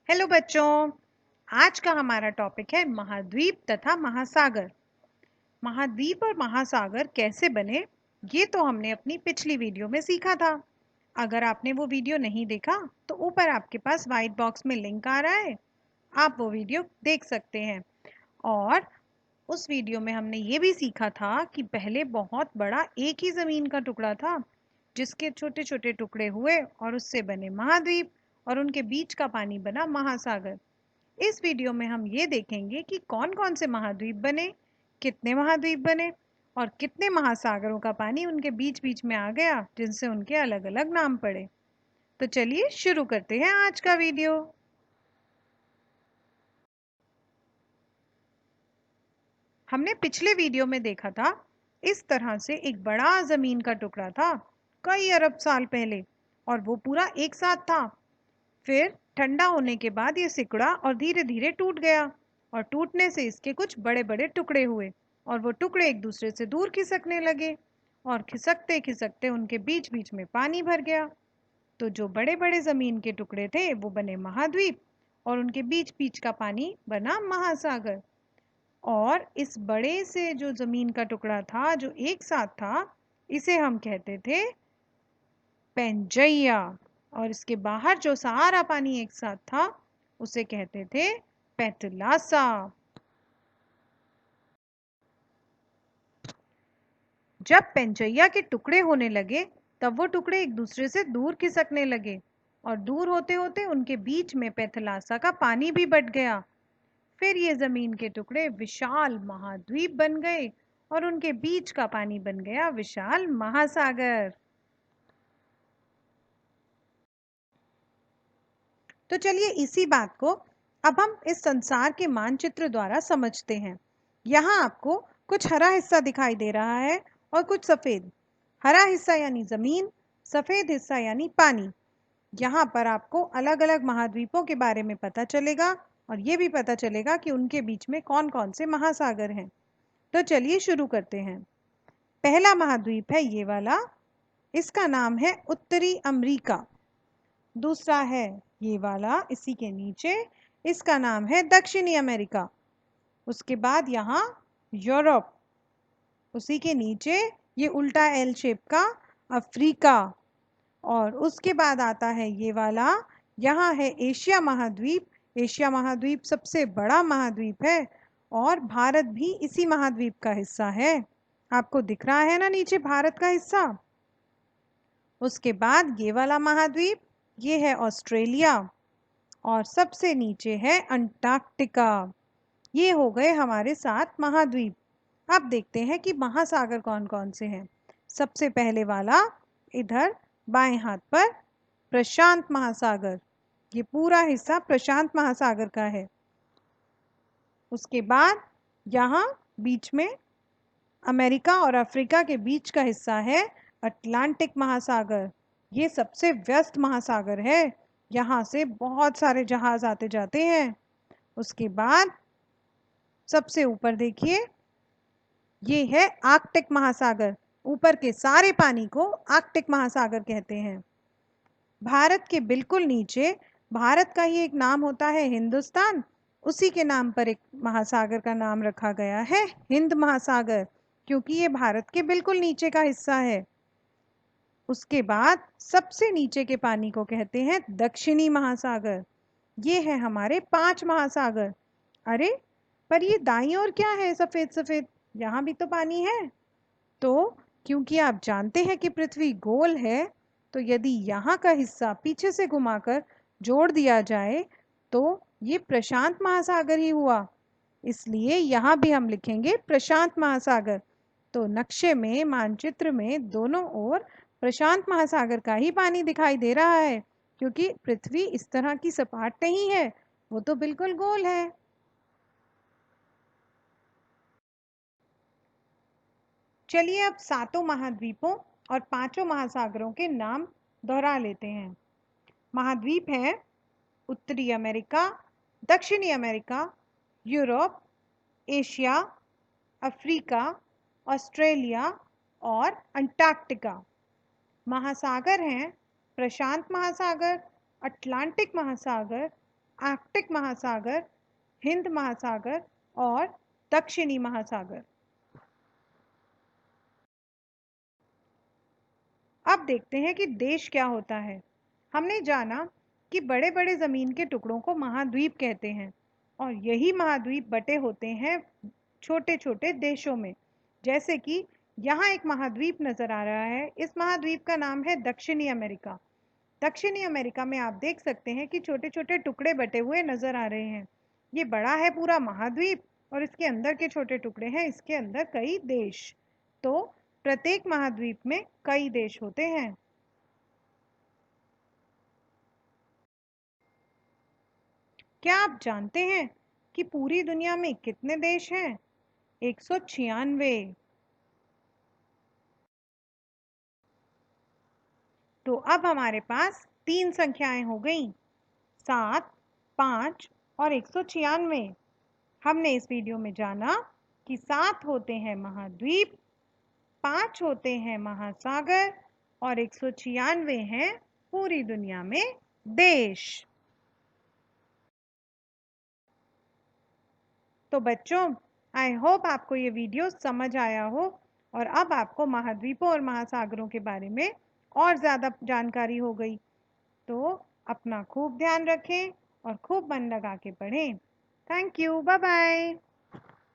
Hello बच्चों। आज का हमारा टॉपिक है महाद्वीप तथा महासागर। महाद्वीप और महासागर कैसे बने, ये तो हमने अपनी पिछली वीडियो में सीखा था। अगर आपने वो वीडियो नहीं देखा तो ऊपर आपके पास व्हाइट बॉक्स में लिंक आ रहा है, आप वो वीडियो देख सकते हैं। और उस वीडियो में हमने ये भी सीखा था कि पहले बहुत बड़ा एक ही जमीन का टुकड़ा था, जिसके छोटे छोटे टुकड़े हुए और उससे बने महाद्वीप, और उनके बीच का पानी बना महासागर। इस वीडियो में हम ये देखेंगे कि कौन कौन से महाद्वीप बने, कितने महाद्वीप बने और कितने महासागरों का पानी उनके बीच बीच में आ गया, जिनसे उनके अलग अलग नाम पड़े। तो चलिए शुरू करते हैं आज का वीडियो। हमने पिछले वीडियो में देखा था, इस तरह से एक बड़ा जमीन का टुकड़ा था कई अरब साल पहले, और वो पूरा एक साथ था। फिर ठंडा होने के बाद ये सिकुड़ा और धीरे धीरे टूट गया, और टूटने से इसके कुछ बड़े बड़े टुकड़े हुए, और वो टुकड़े एक दूसरे से दूर खिसकने लगे, और खिसकते खिसकते उनके बीच बीच में पानी भर गया। तो जो बड़े बड़े जमीन के टुकड़े थे वो बने महाद्वीप, और उनके बीच बीच का पानी बना महासागर। और इस बड़े से जो जमीन का टुकड़ा था जो एक साथ था, इसे हम कहते थे पेंजैया। और इसके बाहर जो सारा पानी एक साथ था उसे कहते थे पेटलासा। जब पेंजैया के टुकड़े होने लगे तब वो टुकड़े एक दूसरे से दूर खिसकने लगे, और दूर होते होते उनके बीच में पेथलासा का पानी भी बढ़ गया। फिर ये जमीन के टुकड़े विशाल महाद्वीप बन गए, और उनके बीच का पानी बन गया विशाल महासागर। तो चलिए इसी बात को अब हम इस संसार के मानचित्र द्वारा समझते हैं। यहाँ आपको कुछ हरा हिस्सा दिखाई दे रहा है और कुछ सफेद। हरा हिस्सा यानी जमीन, सफेद हिस्सा यानी पानी। यहाँ पर आपको अलग अलग महाद्वीपों के बारे में पता चलेगा, और ये भी पता चलेगा कि उनके बीच में कौन कौन से महासागर हैं। तो चलिए शुरू करते हैं। पहला महाद्वीप है ये वाला, इसका नाम है उत्तरी अमेरिका। दूसरा है ये वाला इसी के नीचे, इसका नाम है दक्षिणी अमेरिका। उसके बाद यहाँ यूरोप, उसी के नीचे ये उल्टा एल शेप का अफ्रीका। और उसके बाद आता है ये वाला, यहाँ है एशिया महाद्वीप। एशिया महाद्वीप सबसे बड़ा महाद्वीप है, और भारत भी इसी महाद्वीप का हिस्सा है। आपको दिख रहा है ना नीचे भारत का हिस्सा। उसके बाद ये वाला महाद्वीप, ये है ऑस्ट्रेलिया, और सबसे नीचे है अंटार्कटिका। ये हो गए हमारे 7 महाद्वीप। अब देखते हैं कि महासागर कौन कौन से हैं। सबसे पहले वाला इधर बाएं हाथ पर, प्रशांत महासागर। ये पूरा हिस्सा प्रशांत महासागर का है। उसके बाद यहाँ बीच में अमेरिका और अफ्रीका के बीच का हिस्सा है अटलांटिक महासागर। ये सबसे व्यस्त महासागर है, यहाँ से बहुत सारे जहाज आते जाते हैं। उसके बाद सबसे ऊपर देखिए, ये है आर्कटिक महासागर। ऊपर के सारे पानी को आर्कटिक महासागर कहते हैं। भारत के बिल्कुल नीचे, भारत का ही एक नाम होता है हिंदुस्तान, उसी के नाम पर एक महासागर का नाम रखा गया है हिंद महासागर, क्योंकि ये भारत के बिल्कुल नीचे का हिस्सा है। उसके बाद सबसे नीचे के पानी को कहते हैं दक्षिणी महासागर। ये है हमारे 5 महासागर। अरे पर ये दाईं ओर क्या है सफेद सफेद, यहाँ भी तो पानी है। तो क्योंकि आप जानते हैं कि पृथ्वी गोल है, तो यदि यहाँ का हिस्सा पीछे से घुमाकर जोड़ दिया जाए तो ये प्रशांत महासागर ही हुआ। इसलिए यहाँ भी हम लिखेंगे प्रशांत महासागर। तो नक्शे में, मानचित्र में दोनों ओर प्रशांत महासागर का ही पानी दिखाई दे रहा है, क्योंकि पृथ्वी इस तरह की सपाट नहीं है, वो तो बिल्कुल गोल है। चलिए अब 7 महाद्वीपों और 5 महासागरों के नाम दोहरा लेते हैं। महाद्वीप हैं उत्तरी अमेरिका, दक्षिणी America, Europe, Asia, Africa, Australia और अंटार्कटिका। महासागर हैं प्रशांत महासागर, अटलांटिक महासागर, आर्कटिक महासागर, हिंद महासागर और दक्षिणी महासागर। अब देखते हैं कि देश क्या होता है। हमने जाना कि बड़े बड़े ज़मीन के टुकड़ों को महाद्वीप कहते हैं और यही महाद्वीप बटे होते हैं छोटे छोटे देशों में। जैसे कि यहाँ एक महाद्वीप नज़र आ रहा है, इस महाद्वीप का नाम है दक्षिणी अमेरिका। दक्षिणी अमेरिका में आप देख सकते हैं कि छोटे छोटे टुकड़े बटे हुए नज़र आ रहे हैं। ये बड़ा है पूरा महाद्वीप और इसके अंदर के छोटे टुकड़े हैं, इसके अंदर कई देश। तो प्रत्येक महाद्वीप में कई देश होते हैं। क्या आप जानते हैं कि पूरी दुनिया में कितने देश हैं? 196। तो अब हमारे पास तीन संख्याएं हो गई, 7, 5 और 196। हमने इस वीडियो में जाना कि 7 होते हैं महाद्वीप, 5 होते हैं महासागर और 196 हैं पूरी दुनिया में देश। तो बच्चों, आई होप आपको ये वीडियो समझ आया हो और अब आपको महाद्वीपों और महासागरों के बारे में और ज़्यादा जानकारी हो गई। तो अपना खूब ध्यान रखें और खूब मन लगा के पढ़ें। Thank you, bye bye.